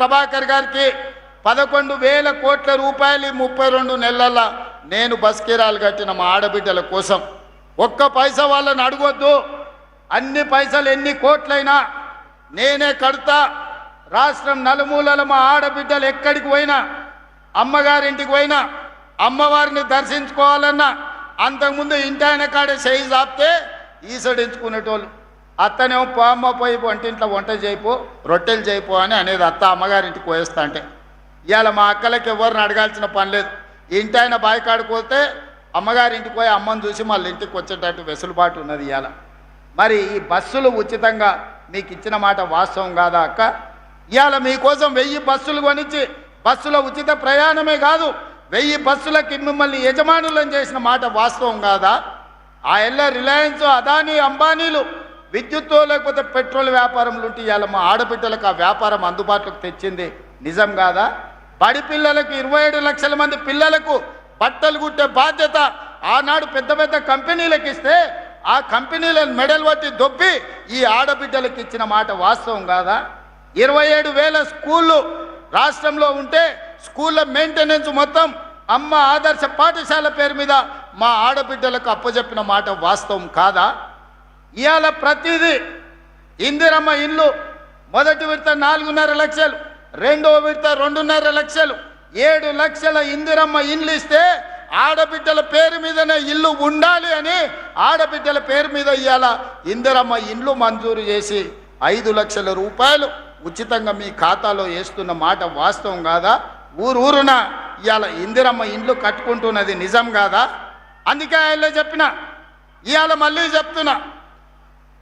ప్రభాకర్ గారికి 11,000 కోట్ల రూపాయలు 32 నెలల నేను బస్ కిరాలు కట్టిన మా ఆడబిడ్డల కోసం. ఒక్క పైసా వాళ్ళని అడగొద్దు. అన్ని పైసలు ఎన్ని కోట్లైనా నేనే కడతా. రాష్ట్రం నలుమూలల మా ఆడబిడ్డలు ఎక్కడికి పోయినా, అమ్మగారింటికి పోయినా, అమ్మవారిని దర్శించుకోవాలన్నా అంతకుముందు ఇంటి ఆయన కాడే చేయి చాపితే ఈసడించుకునేటోళ్ళు. అత్తనేమో అమ్మ పోయి వంటింట్లో వంట చేయిపో, రొట్టెలు చేయిపో అని అనేది అత్త అమ్మగారింటికి పోయేస్తా అంటే. ఇవాళ మా అక్కలకి ఎవరిని అడగాల్సిన పని లేదు. ఇంటి ఆయన బాయికాడికి పోతే అమ్మగారింటికి పోయి అమ్మని చూసి మళ్ళీ ఇంటికి వచ్చేటట్టు వెసులుబాటు ఉన్నది ఇవాళ. మరి ఈ బస్సులు ఉచితంగా మీకు ఇచ్చిన మాట వాస్తవం కాదా అక్క? ఇవాళ మీకోసం 1000 బస్సులు కొనిచ్చి బస్సులో ఉచిత ప్రయాణమే కాదు 1000 బస్సులకి మిమ్మల్ని యజమానులను చేసిన మాట వాస్తవం కాదా? ఆ ఎల్ల రిలయన్స్, అదానీ, అంబానీలు విద్యుత్తు లేకపోతే పెట్రోల్ వ్యాపారంలో ఉంటే ఇవాళ మా ఆడబిడ్డలకు ఆ వ్యాపారం అందుబాటులోకి తెచ్చింది నిజం కాదా? బడి పిల్లలకు 27 లక్షల మంది పిల్లలకు బట్టలు కుట్టే బాధ్యత ఆనాడు పెద్ద పెద్ద కంపెనీలకు ఇస్తే ఆ కంపెనీలను మెడల్ పట్టి దొబ్బి ఈ ఆడబిడ్డలకు ఇచ్చిన మాట వాస్తవం కాదా? 27,000 స్కూళ్ళు రాష్ట్రంలో ఉంటే స్కూళ్ళ మెయింటెనెన్స్ మొత్తం అమ్మ ఆదర్శ పాఠశాల పేరు మీద మా ఆడబిడ్డలకు అప్పచెప్పిన మాట వాస్తవం కాదా? ఇవాళ ప్రతిదీ ఇందిరమ్మ ఇల్లు మొదటి విడత 4.5 లక్షలు, రెండో విడత 2.5 లక్షలు, 7 లక్షల ఇందిరమ్మ ఇల్లు ఇస్తే ఆడబిడ్డల పేరు మీదనే ఇల్లు ఉండాలి అని ఆడబిడ్డల పేరు మీద ఇవాళ ఇందిరమ్మ ఇల్లు మంజూరు చేసి 5 లక్షల రూపాయలు ఉచితంగా మీ ఖాతాలో వేస్తున్న మాట వాస్తవం కాదా? ఊరున ఇవాళ ఇందిరమ్మ ఇండ్లు కట్టుకుంటున్నది నిజం కాదా? అందుకే ఆయన చెప్పిన, ఇవాళ మళ్ళీ చెప్తున్నా,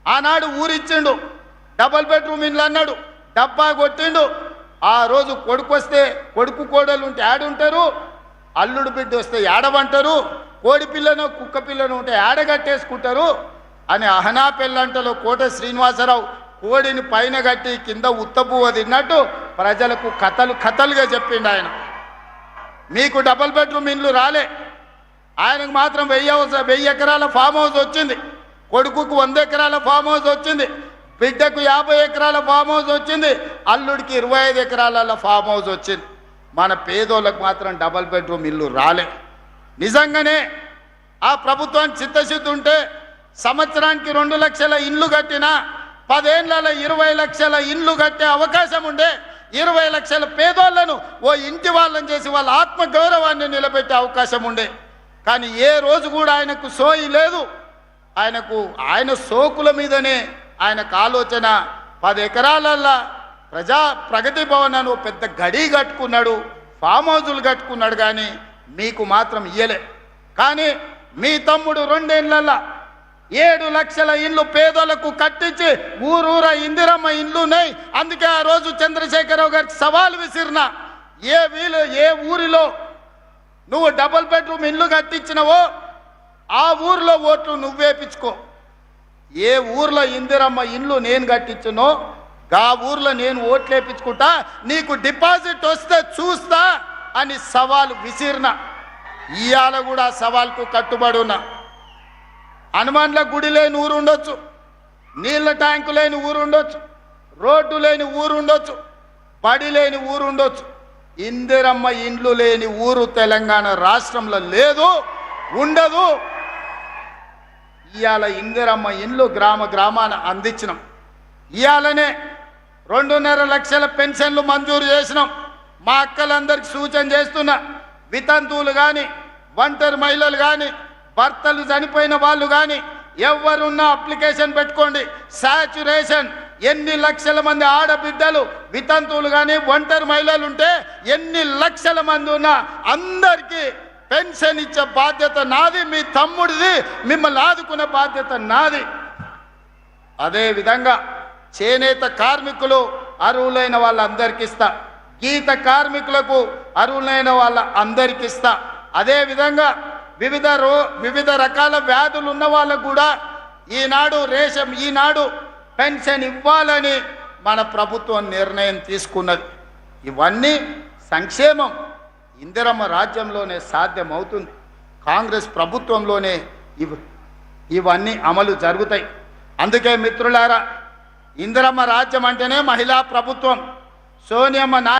ఆనాడు ఊరిచ్చిండు, డబల్ బెడ్రూమ్ ఇండ్లు అన్నాడు, డబ్బా కొట్టిండు. ఆ రోజు కొడుకు వస్తే కొడుకు కోడలు ఉంటే ఆడుంటారు, అల్లుడు బిడ్డ వస్తే ఏడవంటారు, కోడి పిల్లను కుక్క పిల్లను ఉంటే ఏడగట్టేసుకుంటారు అని అహనా పెళ్ళంటలో కోట శ్రీనివాసరావు కోడిని పైన కట్టి కింద ఉత్తపువ్వ తిన్నట్టు ప్రజలకు కథలుగా చెప్పిండు ఆయన. మీకు డబల్ బెడ్రూమ్ ఇండ్లు రాలే, ఆయనకు మాత్రం 1000 ఎకరాల ఫామ్ హౌస్ వచ్చింది, కొడుకుకు 100 ఎకరాల ఫామ్ హౌస్ వచ్చింది, బిడ్డకు 50 ఎకరాల ఫామ్ హౌస్ వచ్చింది, అల్లుడికి 25 ఎకరాల ఫామ్ హౌస్ వచ్చింది. మన పేదోళ్ళకు మాత్రం డబల్ బెడ్రూమ్ ఇల్లు రాలే. నిజంగానే ఆ ప్రభుత్వానికి చిత్తశుద్ధి ఉంటే సంవత్సరానికి 2 లక్షల ఇండ్లు కట్టినా 10 ఏళ్లలో 20 లక్షల ఇండ్లు కట్టే అవకాశం ఉండే, 20 లక్షల పేదోళ్లను ఓ ఇంటి వాళ్ళని చేసి వాళ్ళ ఆత్మగౌరవాన్ని నిలబెట్టే అవకాశం ఉండే. కానీ ఏ రోజు కూడా ఆయనకు సోయి లేదు. ఆయన సోకుల మీదనే ఆయనకు ఆలోచన. 10 ఎకరాలల్లా ప్రగతి భవన్ అని పెద్ద గడి కట్టుకున్నాడు, ఫామ్ హౌజులు కట్టుకున్నాడు, కానీ మీకు మాత్రం ఇయ్యలే. కానీ మీ తమ్ముడు 2 ఏళ్లలో 7 లక్షల ఇండ్లు పేదలకు కట్టించి ఊరూర ఇందిరమ్మ ఇండ్లున్నాయి. అందుకే ఆ రోజు చంద్రశేఖరరావు గారికి సవాల్ విసిరిన, ఏ ఊరిలో నువ్వు డబుల్ బెడ్రూమ్ ఇండ్లు కట్టించినవో ఆ ఊరిలో ఓట్లు నువ్వేపించుకో, ఏ ఊర్లో ఇందిరమ్మ ఇండ్లు నేను కట్టించునో ఆ ఊర్లో నేను ఓట్లు వేయించుకుంటా, నీకు డిపాజిట్ వస్తే చూస్తా అని సవాల్ విసిరిన. ఇవాళ కూడా సవాల్కు కట్టుబడి ఉన్నా. హనుమాన్ల గుడి లేని ఊరు ఉండొచ్చు, నీళ్ళ ట్యాంకు లేని ఊరు ఉండొచ్చు, రోడ్డు లేని ఊరు ఉండొచ్చు, బడి లేని ఊరు ఉండొచ్చు, ఇందిరమ్మ ఇండ్లు లేని ఊరు తెలంగాణ రాష్ట్రంలో లేదు, ఉండదు. ఇవాళ ఇందిరమ్మ ఇండ్లు గ్రామాన అందించినాం. ఇవాళనే 2.5 లక్షల పెన్షన్లు మంజూరు చేసినాం. మా అక్కలందరికీ సూచన చేస్తున్నా, వితంతువులు కానీ, ఒంటరి మహిళలు కానీ, భర్తలు చనిపోయిన వాళ్ళు కానీ ఎవరున్నా అప్లికేషన్ పెట్టుకోండి. సాచ్యురేషన్ ఎన్ని లక్షల మంది ఆడబిడ్డలు వితంతువులు కానీ ఒంటరి మహిళలు ఉంటే ఎన్ని లక్షల మంది ఉన్నా అందరికీ పెన్షన్ ఇచ్చే బాధ్యత నాది, మీ తమ్ముడిది, మిమ్మల్ని ఆదుకునే బాధ్యత నాది. అదేవిధంగా చేనేత కార్మికులు అర్హులైన వాళ్ళందరికీ ఇస్తా, గీత కార్మికులకు అర్హులైన వాళ్ళ అందరికీ ఇస్తా. అదేవిధంగా వివిధ రకాల వ్యాధులు ఉన్న వాళ్ళకు కూడా ఈనాడు పెన్షన్ ఇవ్వాలని మన ప్రభుత్వం నిర్ణయం తీసుకున్నది. ఇవన్నీ సంక్షేమం ఇందిరమ్మ రాజ్యంలోనే సాధ్యమవుతుంది, కాంగ్రెస్ ప్రభుత్వంలోనే ఇవన్నీ అమలు జరుగుతాయి. అందుకే మిత్రులారా, ఇందిరమ్మ రాజ్యం అంటేనే మహిళా ప్రభుత్వం. సోనియమ్మ